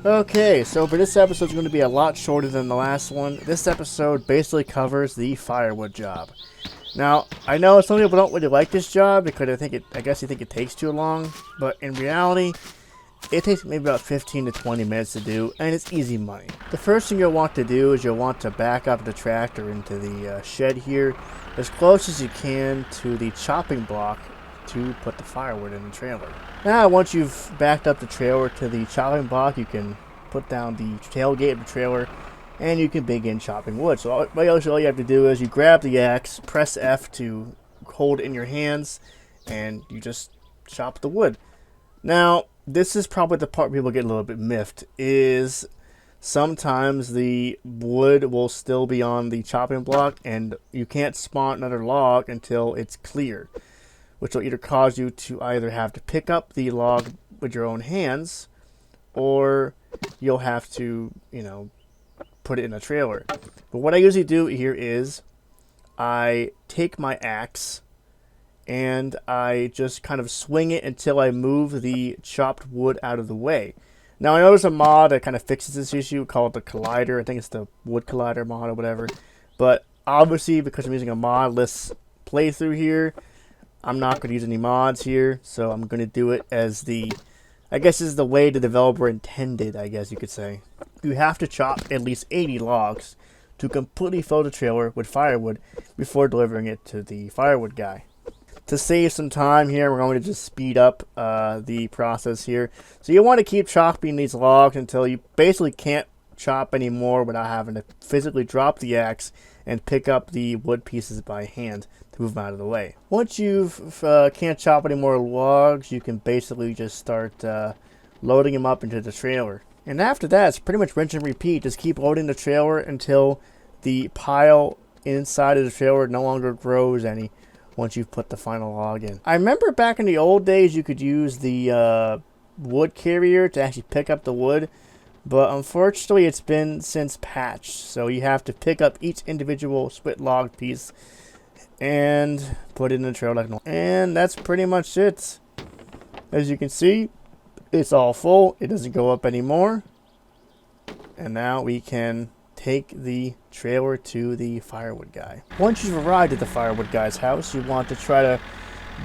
Okay, so for this episode, it's going to be a lot shorter than the last one. This episode basically covers the firewood job. Now, I know some people don't really like this job because I guess you think it takes too long, but in reality, it takes maybe about 15 to 20 minutes to do, and it's easy money. The first thing you'll want to do is you'll want to back up the tractor into the shed here as close as you can to the chopping block to put the firewood in the trailer. Now, once you've backed up the trailer to the chopping block, you can put down the tailgate of the trailer and you can begin chopping wood. So all you have to do is you grab the axe, press F to hold it in your hands, and you just chop the wood. Now, this is probably the part people get a little bit miffed, is sometimes the wood will still be on the chopping block and you can't spawn another log until it's clear, which will either cause you to either have to pick up the log with your own hands or you'll have to, put it in a trailer. But what I usually do here is I take my axe and I just kind of swing it until I move the chopped wood out of the way. Now, I know there's a mod that kind of fixes this issue called the Collider. I think it's the Wood Collider mod or whatever. But obviously, because I'm using a modless playthrough here, I'm not going to use any mods here. So I'm going to do it as I guess is the way the developer intended, I guess you could say. You have to chop at least 80 logs to completely fill the trailer with firewood before delivering it to the firewood guy. To save some time here, we're going to just speed up the process here. So you want to keep chopping these logs until you basically can't chop anymore without having to physically drop the axe and pick up the wood pieces by hand to move them out of the way. Once you can't chop any more logs, you can basically just start loading them up into the trailer. And after that, it's pretty much rinse and repeat. Just keep loading the trailer until the pile inside of the trailer no longer grows any once you've put the final log in. I remember back in the old days you could use the wood carrier to actually pick up the wood, but unfortunately it's been since patched, so you have to pick up each individual split log piece and put it in the trailer. And that's pretty much it. As you can see, it's all full. It doesn't go up anymore. And now we can take the trailer to the firewood guy. Once you've arrived at the firewood guy's house, you want to try to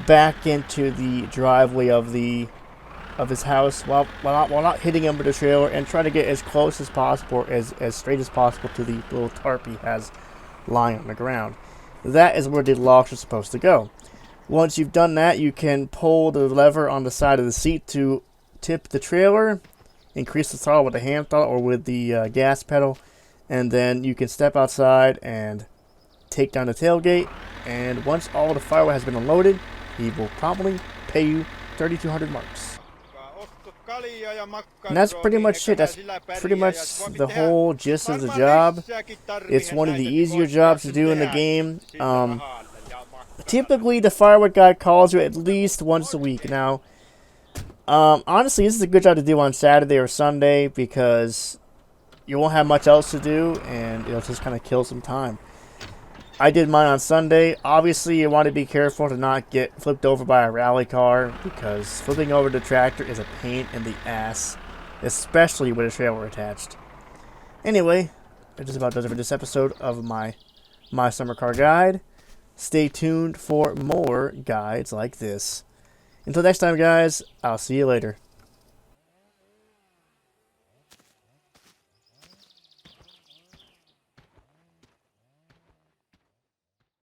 back into the driveway of his house while not hitting him with the trailer, and try to get as close as possible, as straight as possible to the little tarp he has lying on the ground. That is where the logs are supposed to go. Once you've done that, you can pull the lever on the side of the seat to tip the trailer, increase the throttle with the hand throttle or with the gas pedal, and then you can step outside and take down the tailgate. And once all the firewood has been unloaded, he will promptly pay you 3,200 marks. And that's pretty much it. That's pretty much the whole gist of the job. It's one of the easier jobs to do in the game. Typically, the firewood guy calls you at least once a week. Now, honestly, this is a good job to do on Saturday or Sunday because you won't have much else to do and it'll just kind of kill some time. I did mine on Sunday. Obviously, you want to be careful to not get flipped over by a rally car because flipping over the tractor is a pain in the ass, especially with a trailer attached. Anyway, that just about does it for this episode of my Summer Car Guide. Stay tuned for more guides like this. Until next time, guys, I'll see you later.